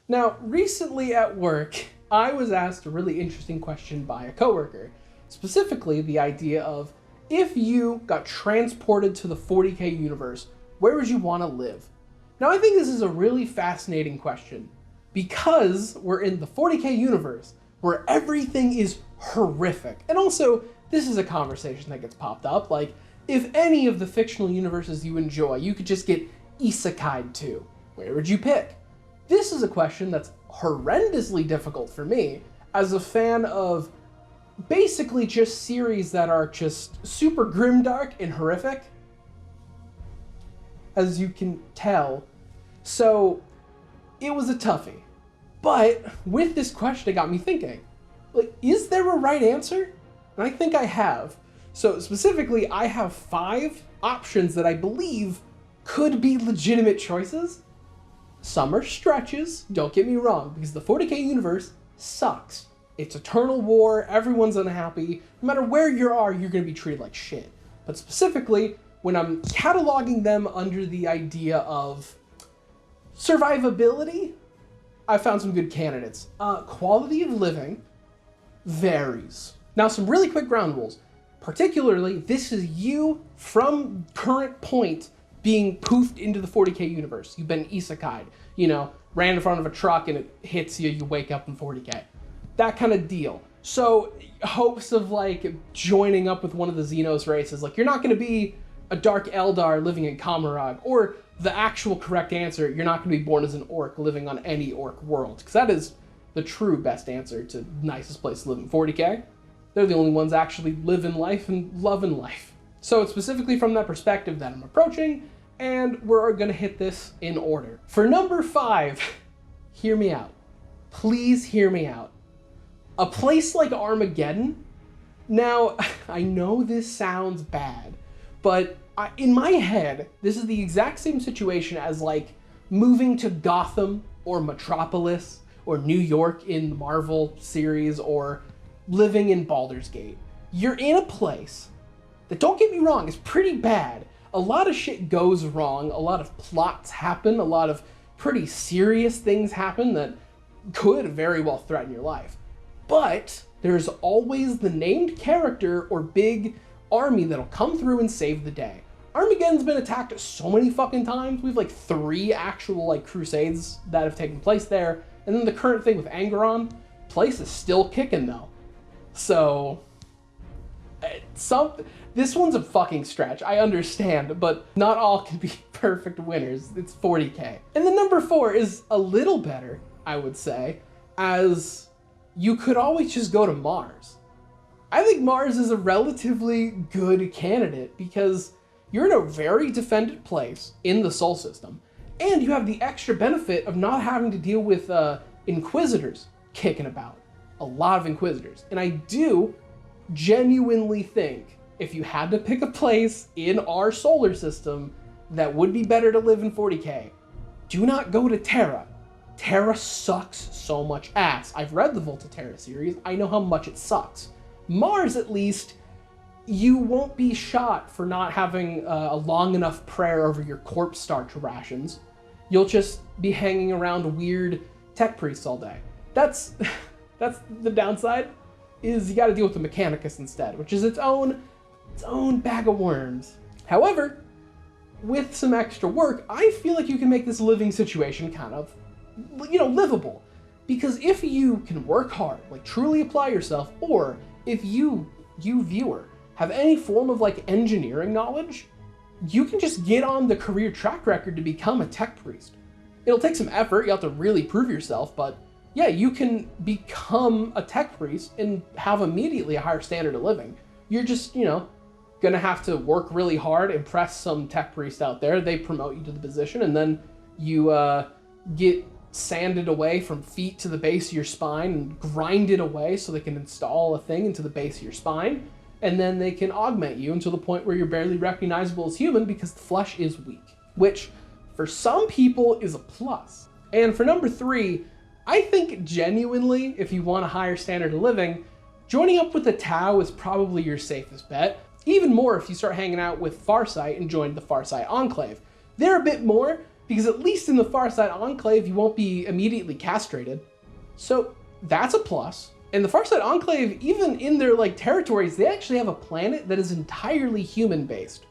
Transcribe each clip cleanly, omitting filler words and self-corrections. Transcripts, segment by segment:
Now, recently at work, I was asked a really interesting question by a coworker, specifically the idea of, if you got transported to the 40k universe, where would you want to live? Now, I think this is a really fascinating question because we're in the 40k universe where everything is horrific. And also, this is a conversation that gets popped up, like, if any of the fictional universes you enjoy, you could just get isekai'd to, where would you pick? This is a question that's horrendously difficult for me as a fan of basically just series that are just super grimdark and horrific, as you can tell. So it was a toughie. But with this question, it got me thinking, like, is there a right answer? And I think I have. So specifically, I have 5 options that I believe could be legitimate choices. Some are stretches, don't get me wrong, because the 40k universe sucks. It's eternal war, everyone's unhappy. No matter where you are, you're going to be treated like shit. But specifically, when I'm cataloging them under the idea of survivability, I found some good candidates. Quality of living varies. Now, some really quick ground rules. Particularly, this is you from current point being poofed into the 40k universe. You've been isekai'd, you know, ran in front of a truck and it hits you, you wake up in 40k. That kind of deal. So hopes of like joining up with one of the Xenos races, like you're not going to be a Dark Eldar living in Kamarag, or the actual correct answer, you're not going to be born as an orc living on any orc world, because that is the true best answer to nicest place to live in 40k. They're the only ones actually living life and loving life. So it's specifically from that perspective that I'm approaching, and we're going to hit this in order. For number 5, hear me out. Please hear me out. A place like Armageddon. Now, I know this sounds bad, but in my head, this is the exact same situation as like moving to Gotham or Metropolis or New York in the Marvel series, or living in Baldur's Gate. You're in a place that, don't get me wrong, is pretty bad. A lot of shit goes wrong, a lot of plots happen, a lot of pretty serious things happen that could very well threaten your life. But there's always the named character or big army that'll come through and save the day. Armageddon's been attacked so many fucking times. We have like 3 actual like crusades that have taken place there. And then the current thing with Angeron, place is still kicking though. So this one's a fucking stretch, I understand, but not all can be perfect winners. It's 40k. And the number 4 is a little better, I would say, as you could always just go to Mars. I think Mars is a relatively good candidate because you're in a very defended place in the Sol system, and you have the extra benefit of not having to deal with Inquisitors kicking about. A lot of Inquisitors. And I do genuinely think if you had to pick a place in our solar system that would be better to live in 40k, do not go to Terra. Terra sucks so much ass. I've read the Volta Terra series. I know how much it sucks. Mars, at least, you won't be shot for not having a long enough prayer over your corpse starch rations. You'll just be hanging around weird tech priests all day. That's the downside, is you gotta deal with the Mechanicus instead, which is its own bag of worms. However, with some extra work, I feel like you can make this living situation kind of, you know, livable. Because if you can work hard, like truly apply yourself, or if you viewer, have any form of like engineering knowledge, you can just get on the career track record to become a tech priest. It'll take some effort, you have to really prove yourself, but yeah, you can become a tech priest and have immediately a higher standard of living. You're just, you know, gonna have to work really hard, impress some tech priest out there, they promote you to the position, and then you get sanded away from feet to the base of your spine and grinded away so they can install a thing into the base of your spine, and then they can augment you until the point where you're barely recognizable as human because the flesh is weak, which for some people is a plus. And for number 3, I think genuinely, if you want a higher standard of living, joining up with the Tau is probably your safest bet. Even more if you start hanging out with Farsight and join the Farsight Enclave. They're a bit more, because at least in the Farside Enclave, you won't be immediately castrated. So that's a plus. And the Farside Enclave, even in their like territories, they actually have a planet that is entirely human-based.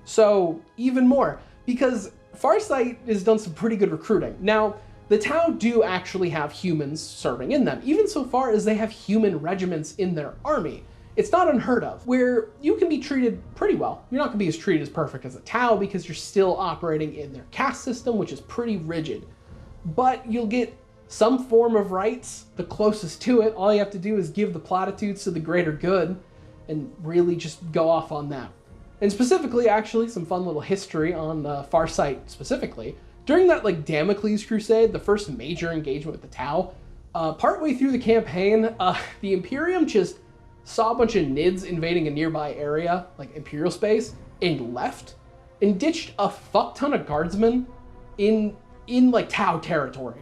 So even more, because Farsight has done some pretty good recruiting. Now, the Tau do actually have humans serving in them, even so far as they have human regiments in their army. It's not unheard of, where you can be treated pretty well. You're not gonna be as treated as perfect as a Tau because you're still operating in their caste system, which is pretty rigid. But you'll get some form of rights, the closest to it. All you have to do is give the platitudes to the greater good and really just go off on that. And specifically, actually, some fun little history on Farsight specifically. During that like Damocles Crusade, the first major engagement with the Tau, partway through the campaign, the Imperium just saw a bunch of Nids invading a nearby area, like Imperial space, and left, and ditched a fuck ton of guardsmen in like Tau territory.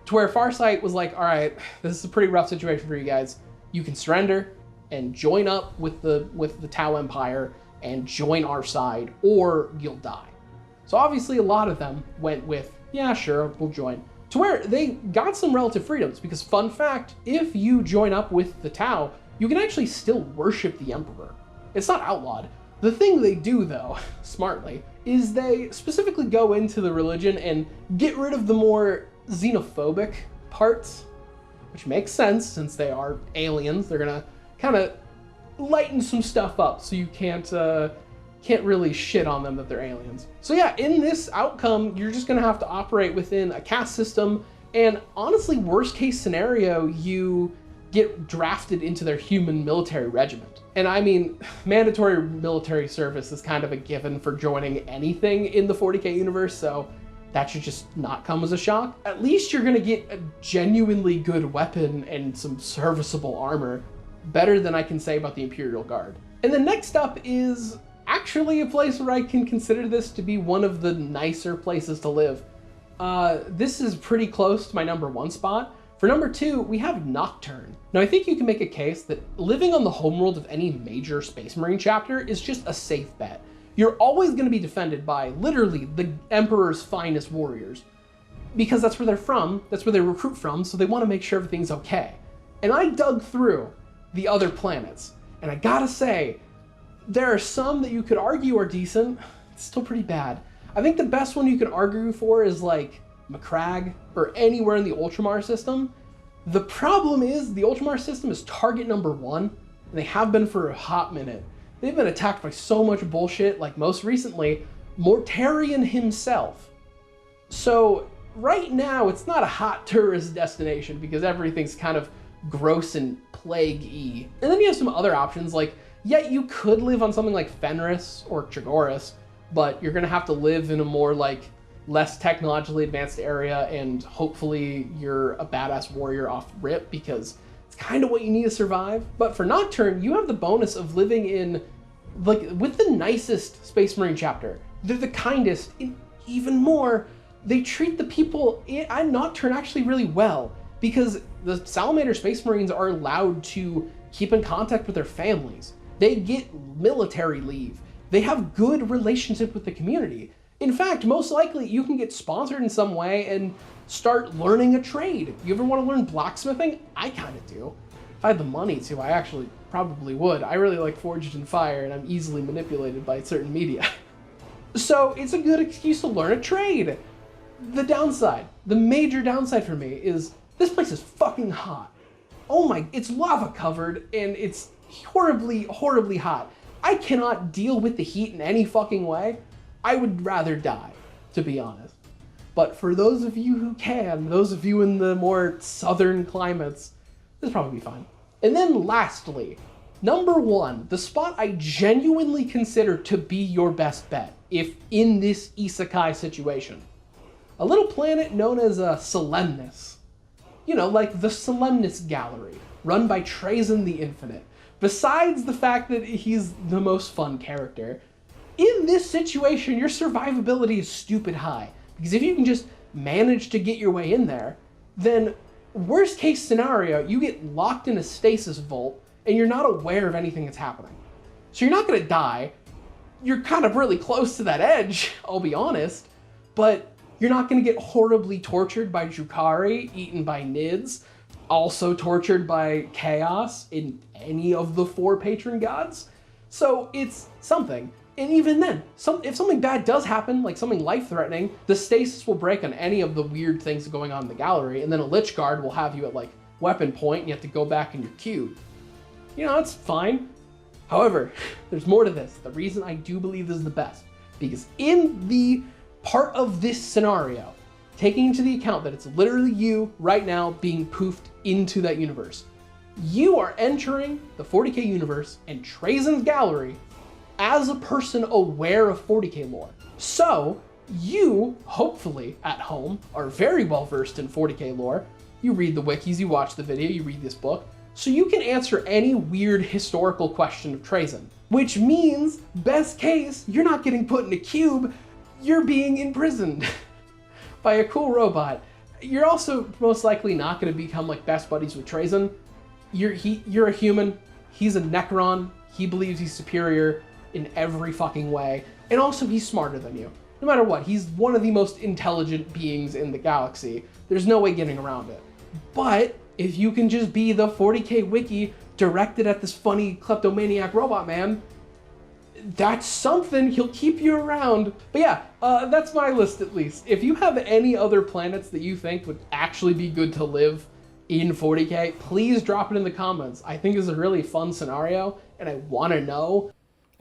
To where Farsight was like, all right, this is a pretty rough situation for you guys. You can surrender and join up with the Tau Empire and join our side, or you'll die. So obviously a lot of them went with, yeah, sure, we'll join. To where they got some relative freedoms, because fun fact, if you join up with the Tau, you can actually still worship the Emperor. It's not outlawed. The thing they do though, smartly, is they specifically go into the religion and get rid of the more xenophobic parts, which makes sense since they are aliens. They're gonna kind of lighten some stuff up so you can't really shit on them that they're aliens. So yeah, in this outcome, you're just gonna have to operate within a caste system, and honestly, worst case scenario, you get drafted into their human military regiment. And I mean, mandatory military service is kind of a given for joining anything in the 40k universe, so that should just not come as a shock. At least you're gonna get a genuinely good weapon and some serviceable armor, better than I can say about the Imperial Guard. And then next up is actually a place where I can consider this to be one of the nicer places to live. This is pretty close to my #1 spot. For #2, we have Nocturne. Now I think you can make a case that living on the homeworld of any major Space Marine chapter is just a safe bet. You're always gonna be defended by literally the Emperor's finest warriors, because that's where they're from, that's where they recruit from, so they wanna make sure everything's okay. And I dug through the other planets, and I gotta say, there are some that you could argue are decent. It's still pretty bad. I think the best one you can argue for is like Macragge or anywhere in the Ultramar system. The problem is the Ultramar system is target #1, and they have been for a hot minute. They've been attacked by so much bullshit, like most recently, Mortarion himself. So right now, it's not a hot tourist destination because everything's kind of gross and plague-y. And then you have some other options, like, yeah, you could live on something like Fenris or Trigoris, but you're gonna have to live in a more like less technologically advanced area, and hopefully you're a badass warrior off rip because it's kind of what you need to survive. But for Nocturne, you have the bonus of living in like with the nicest Space Marine chapter. They're the kindest, and even more, they treat the people in Nocturne actually really well, because the Salamander Space Marines are allowed to keep in contact with their families. They get military leave. They have good relationship with the community. In fact, most likely you can get sponsored in some way and start learning a trade. You ever want to learn blacksmithing? I kind of do. If I had the money to, I actually probably would. I really like Forged in Fire, and I'm easily manipulated by certain media. So it's a good excuse to learn a trade. The downside, the major downside for me is this place is fucking hot. Oh my, it's lava covered and it's horribly, horribly hot. I cannot deal with the heat in any fucking way. I would rather die, to be honest. But for those of you who can, those of you in the more southern climates, this will probably be fine. And then lastly, #1, the spot I genuinely consider to be your best bet if in this isekai situation. A little planet known as Solemnis. You know, like the Solemnis Gallery, run by Trazyn the Infinite. Besides the fact that he's the most fun character, in this situation, your survivability is stupid high. Because if you can just manage to get your way in there, then worst case scenario, you get locked in a stasis vault and you're not aware of anything that's happening. So you're not gonna die. You're kind of really close to that edge, I'll be honest, but You're not going to get horribly tortured by Drukhari, eaten by Nids, also tortured by Chaos in any of the 4 patron gods. So it's something. And even then, if something bad does happen, like something life-threatening, the stasis will break on any of the weird things going on in the gallery, and then a Lich Guard will have you at like weapon point, and you have to go back in your cube. You know, that's fine. However, there's more to this. The reason I do believe this is the best, because in the part of this scenario, taking into the account that it's literally you right now being poofed into that universe, you are entering the 40k universe and Trazyn's gallery as a person aware of 40k lore. So you, hopefully at home, are very well versed in 40k lore. You read the wikis, you watch the video, you read this book, so you can answer any weird historical question of Trazyn. Which means, best case, you're not getting put in a cube, you're being imprisoned by a cool robot. You're also most likely not going to become like best buddies with Trazyn. You're a human, he's a Necron, he believes he's superior in every fucking way, and also he's smarter than you. No matter what, he's one of the most intelligent beings in the galaxy. There's no way getting around it. But if you can just be the 40k wiki directed at this funny kleptomaniac robot man, that's something. He'll keep you around. But yeah, that's my list at least. If you have any other planets that you think would actually be good to live in 40k, please drop it in the comments. I think it's a really fun scenario, and I want to know.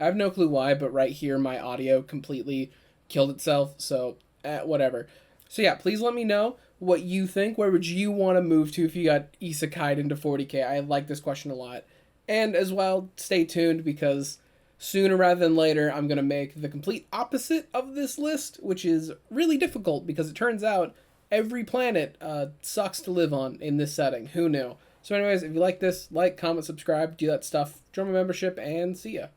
I have no clue why, but right here my audio completely killed itself, so whatever. So yeah, please let me know what you think. Where would you want to move to if you got isekai'd into 40k? I like this question a lot. And as well, stay tuned, because sooner rather than later, I'm going to make the complete opposite of this list, which is really difficult because it turns out every planet sucks to live on in this setting. Who knew? So anyways, if you like this, like, comment, subscribe, do that stuff, join my membership, and see ya.